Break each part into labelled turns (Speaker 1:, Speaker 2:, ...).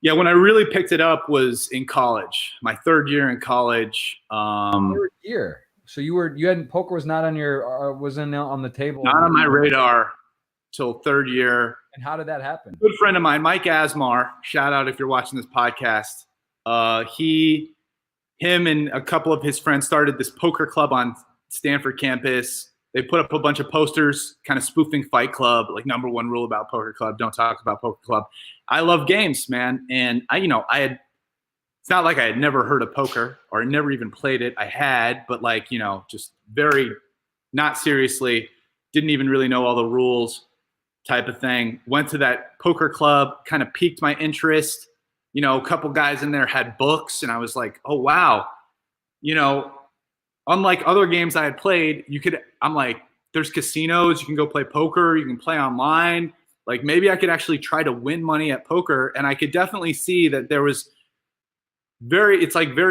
Speaker 1: Yeah, when I really picked it up was in college, my third year in college.
Speaker 2: Third year. So poker was not on your wasn't on the table.
Speaker 1: Not on my radar till third year.
Speaker 2: And how did that happen?
Speaker 1: Good friend of mine, Mike Asmar, shout out if you're watching this podcast. Him and a couple of his friends started this poker club on Stanford campus. They put up a bunch of posters, kind of spoofing Fight Club, like number one rule about poker club, don't talk about poker club. I love games, man. And it's not like I had never heard of poker or never even played it. I had, but just very not seriously, didn't even really know all the rules type of thing. Went to that poker club, kind of piqued my interest. A couple guys in there had books, and I was like, oh, wow. Unlike other games I had played, I'm like, there's casinos, you can go play poker, you can play online. Like maybe I could actually try to win money at poker. And I could definitely see that there was very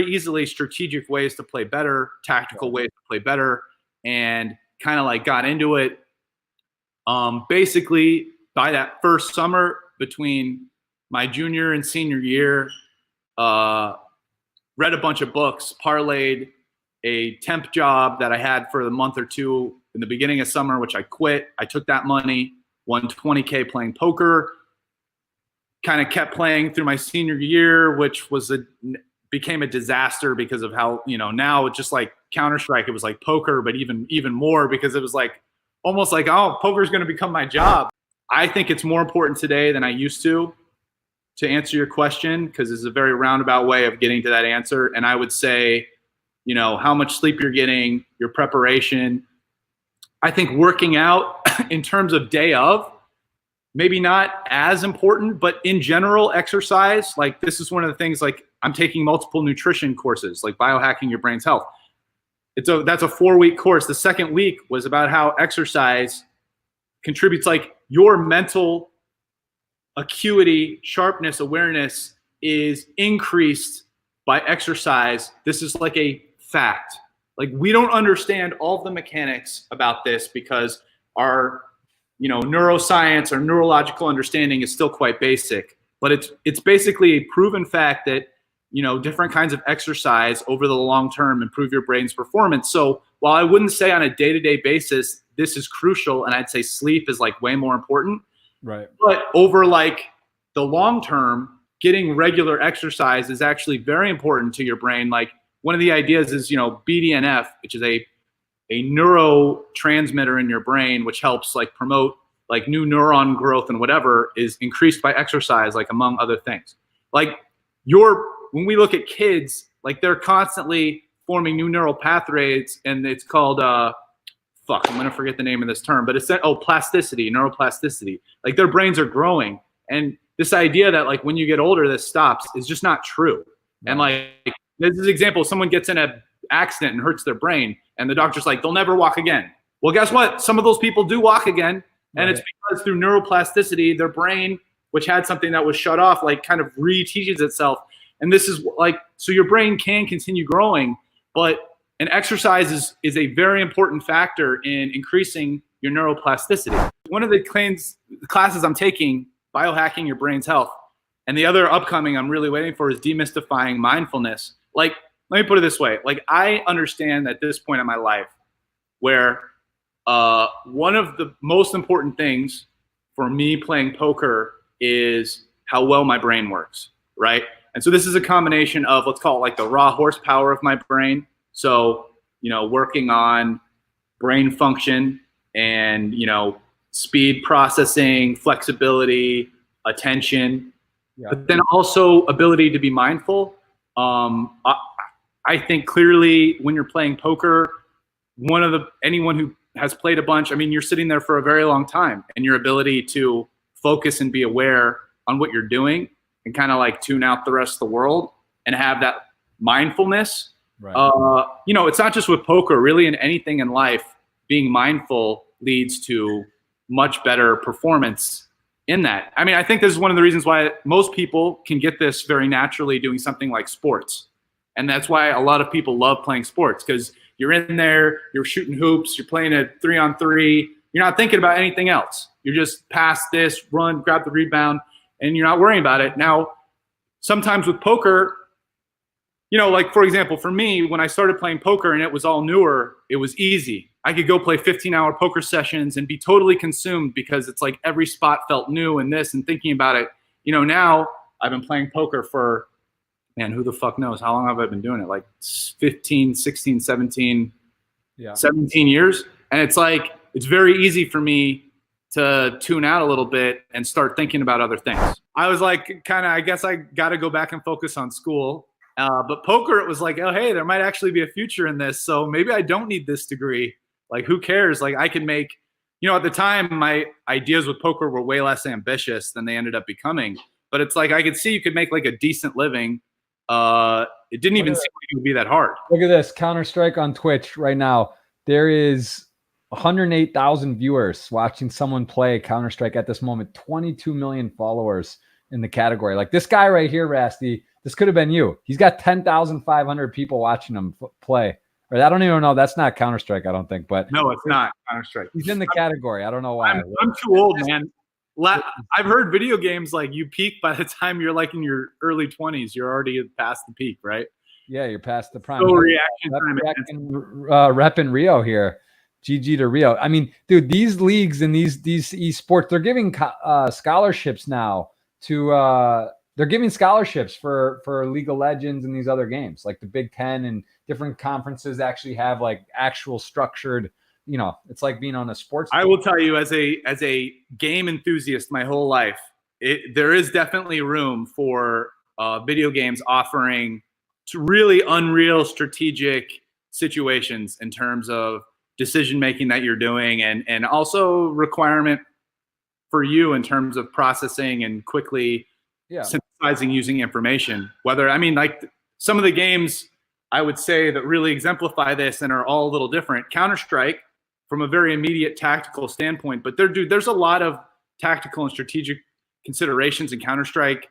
Speaker 1: easily strategic ways to play better, tactical ways to play better, and kind of got into it. Basically by that first summer between my junior and senior year, read a bunch of books, parlayed a temp job that I had for the month or two in the beginning of summer, which I quit. I took that money, won $20K playing poker, kind of kept playing through my senior year, which became a disaster because of how, now it's just like Counter-Strike. It was like poker, but even more because it was almost like, oh, poker is going to become my job. I think it's more important today than I used to answer your question, because it's a very roundabout way of getting to that answer. And I would say, how much sleep you're getting, your preparation. I think working out in terms of day of, maybe not as important, but in general, exercise, this is one of the things, I'm taking multiple nutrition courses, like biohacking your brain's health. That's a 4-week course. The second week was about how exercise contributes, your mental acuity, sharpness, awareness is increased by exercise. This is a fact. We don't understand all of the mechanics about this because our neuroscience or neurological understanding is still quite basic, but it's basically a proven fact that different kinds of exercise over the long term improve your brain's performance. So while I wouldn't say on a day-to-day basis this is crucial, and I'd say sleep is way more important,
Speaker 2: right? But
Speaker 1: over the long term, getting regular exercise is actually very important to your brain. One of the ideas is BDNF, which is a neurotransmitter in your brain, which helps promote new neuron growth and whatever, is increased by exercise, among other things. When we look at kids, they're constantly forming new neural pathways, and it's called I'm gonna forget the name of this term, but it's plasticity, neuroplasticity. Their brains are growing, and this idea that when you get older this stops is just not true. And this is an example: someone gets in an accident and hurts their brain, and the doctor's like, they'll never walk again. Well, guess what? Some of those people do walk again, and it's because through neuroplasticity, their brain, which had something that was shut off, kind of reteaches itself. And this is so your brain can continue growing, and exercise is a very important factor in increasing your neuroplasticity. One of the classes I'm taking, biohacking your brain's health, and the other upcoming I'm really waiting for is demystifying mindfulness. Let me put it this way. I understand at this point in my life where one of the most important things for me playing poker is how well my brain works, right? And so this is a combination of, let's call it the raw horsepower of my brain. So, working on brain function and, speed processing, flexibility, attention, but then also ability to be mindful. I think clearly when you're playing poker, anyone who has played a bunch, you're sitting there for a very long time, and your ability to focus and be aware on what you're doing and kind of tune out the rest of the world and have that mindfulness. Right. It's not just with poker, really in anything in life, being mindful leads to much better performance in that. I think this is one of the reasons why most people can get this very naturally doing something like sports. And that's why a lot of people love playing sports, because you're in there, you're shooting hoops, you're playing a 3-on-3, you're not thinking about anything else. You're just pass this, run, grab the rebound, and you're not worrying about it. Now, sometimes with poker, you know, like for example, for me, when I started playing poker and it was all newer, it was easy. I could go play 15-hour poker sessions and be totally consumed because it's like every spot felt new and this and thinking about it. You know, now I've been playing poker for, man, who the fuck knows? How long have I been doing it? Like 15, 16, 17, 17 years. And it's like, it's very easy for me to tune out a little bit and start thinking about other things. I was like, kind of, I guess I got to go back and focus on school. But poker, it was like, oh, hey, there might actually be a future in this. So maybe I don't need this degree. Like, who cares? Like, I can make, you know, at the time, my ideas with poker were way less ambitious than they ended up becoming. But it's like, I could see you could make like a decent living. It didn't even seem like it would be that hard.
Speaker 2: Look at this Counter-Strike on Twitch right now. There is 108,000 viewers watching someone play Counter-Strike at this moment. 22 million followers in the category. Like this guy right here, Rasty, this could have been you. He's got 10,500 people watching him play. Or I don't even know. That's not Counter-Strike, I don't think. But
Speaker 1: no, it's not Counter-Strike.
Speaker 2: He's in the category. I don't know why.
Speaker 1: I'm too old, man. I've heard video games like you peak by the time you're like in your early 20s. You're already past the peak, right?
Speaker 2: Yeah, you're past the prime.
Speaker 1: So reaction time.
Speaker 2: Rep in Rio here. GG to Rio. I mean, dude, these leagues and these esports, they're giving scholarships now to they're giving scholarships for League of Legends and these other games, like the Big Ten and different conferences actually have like actual structured, you know, it's like being on a sports team.
Speaker 1: I will tell you, as a game enthusiast my whole life, there is definitely room for video games offering to really unreal strategic situations in terms of decision making that you're doing, and also requirement for you in terms of processing and quickly synthesizing using information. Whether, I mean, like some of the games I would say that really exemplify this and are all a little different. Counter-Strike from a very immediate tactical standpoint, but there's a lot of tactical and strategic considerations in Counter-Strike.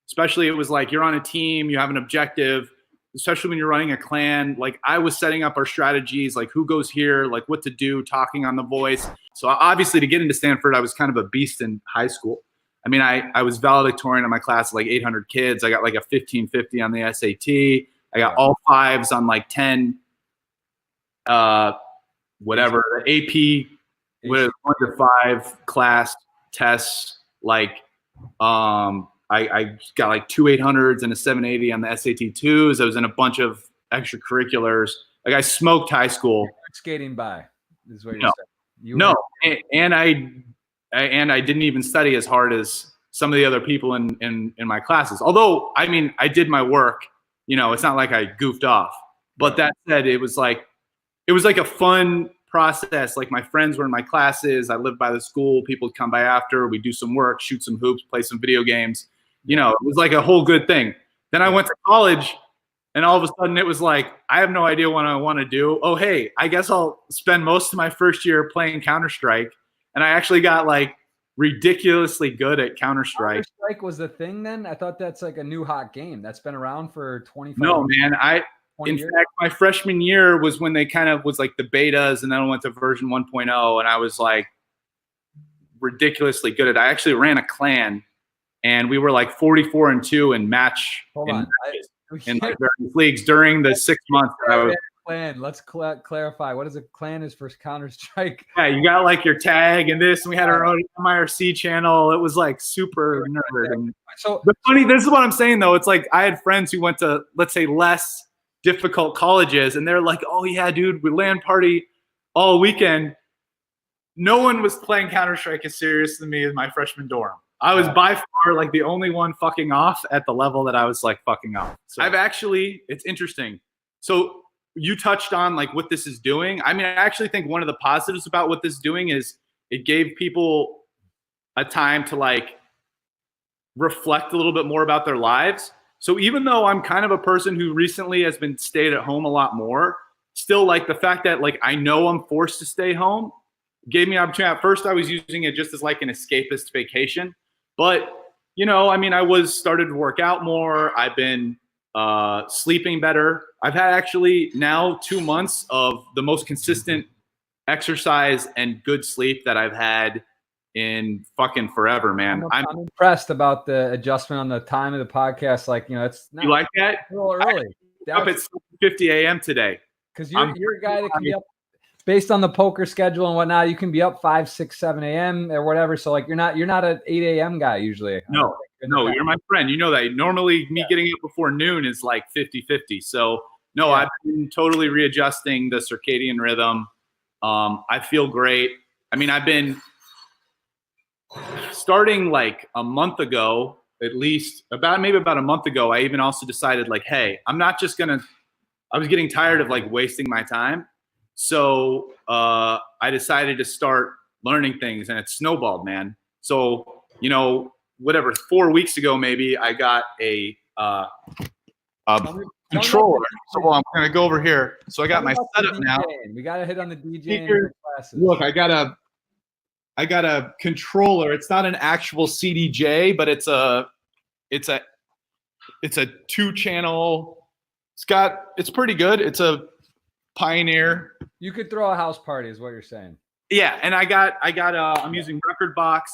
Speaker 1: Especially, it was like you're on a team, you have an objective, especially when you're running a clan. Like I was setting up our strategies, like who goes here, like what to do, talking on the voice. So obviously to get into Stanford, I was kind of a beast in high school. I mean, I was valedictorian in my class, like 800 kids. I got like a 1550 on the SAT. I got all fives on like 10, whatever, AP, 1 to 5 class tests. Like, I got like 2 800s and a 780 on the SAT2s. I was in a bunch of extracurriculars. Like I smoked high school.
Speaker 2: Skating by is what you're saying.
Speaker 1: No, and I didn't even study as hard as some of the other people in my classes. Although, I mean, I did my work. You know, it's not like I goofed off. But that said, it was like a fun process. Like my friends were in my classes. I lived by the school. People would come by after. We'd do some work, shoot some hoops, play some video games. You know, it was like a whole good thing. Then I went to college, and all of a sudden it was like, I have no idea what I want to do. Oh, hey, I guess I'll spend most of my first year playing Counter-Strike. And I actually got like ridiculously good at Counter-Strike.
Speaker 2: Counter-Strike was the thing then? I thought that's like a new hot game. That's been around for 25
Speaker 1: No,
Speaker 2: years.
Speaker 1: man. In fact, my freshman year was when they kind of was like the betas, and then I went to version 1.0, and I was like ridiculously good at it. I actually ran a clan, and we were like 44-2 in match in like various leagues during the 6 months that I was.
Speaker 2: Clan. Let's clarify. What is a clan is for Counter-Strike?
Speaker 1: Yeah, you got like your tag and this, and we had our own MIRC channel. It was like super nerd. And
Speaker 2: so
Speaker 1: the funny, this is what I'm saying though. It's like I had friends who went to, let's say, less difficult colleges, and they're like, oh yeah, dude, we LAN party all weekend. No one was playing Counter-Strike as serious as me as my freshman dorm. I was by far like the only one fucking off at the level that I was like fucking off. So I've actually, it's interesting. So you touched on like what this is doing. I mean, I actually think one of the positives about what this is doing is it gave people a time to like reflect a little bit more about their lives. So even though I'm kind of a person who recently has been stayed at home a lot more, still like the fact that like I know I'm forced to stay home gave me an opportunity. At first I was using it just as like an escapist vacation, but you know, I mean, started to work out more. I've been sleeping better. I've had actually now 2 months of the most consistent exercise and good sleep that I've had in fucking forever, man.
Speaker 2: I'm impressed about the adjustment on the time of the podcast. Like, it's not
Speaker 1: you like that?
Speaker 2: a little early.
Speaker 1: Up at 7:50 a.m. today.
Speaker 2: Because you're a guy that can be up based on the poker schedule and whatnot. You can be up 5, 6, 7 a.m. or whatever. So like you're not an 8 a.m. guy usually.
Speaker 1: No, you're my friend. You know that. Normally me getting up before noon is like 50-50. So no, I've been totally readjusting the circadian rhythm. I feel great. I mean, I've been starting like a month ago, at least maybe about a month ago. I even also decided like, hey, I'm not just gonna. I was getting tired of like wasting my time. So I decided to start learning things, and it snowballed, man. So, whatever, 4 weeks ago, maybe I got a controller. So I'm going to go over here. So I got my setup now.
Speaker 2: We got to hit on the DJ classes.
Speaker 1: Look, I got a controller. It's not an actual CDJ, but it's a 2-channel. It's pretty good. It's a Pioneer.
Speaker 2: You could throw a house party is what you're saying.
Speaker 1: Yeah. And I'm using Record Box.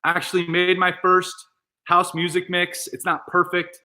Speaker 1: I actually made my first house music mix. It's not perfect.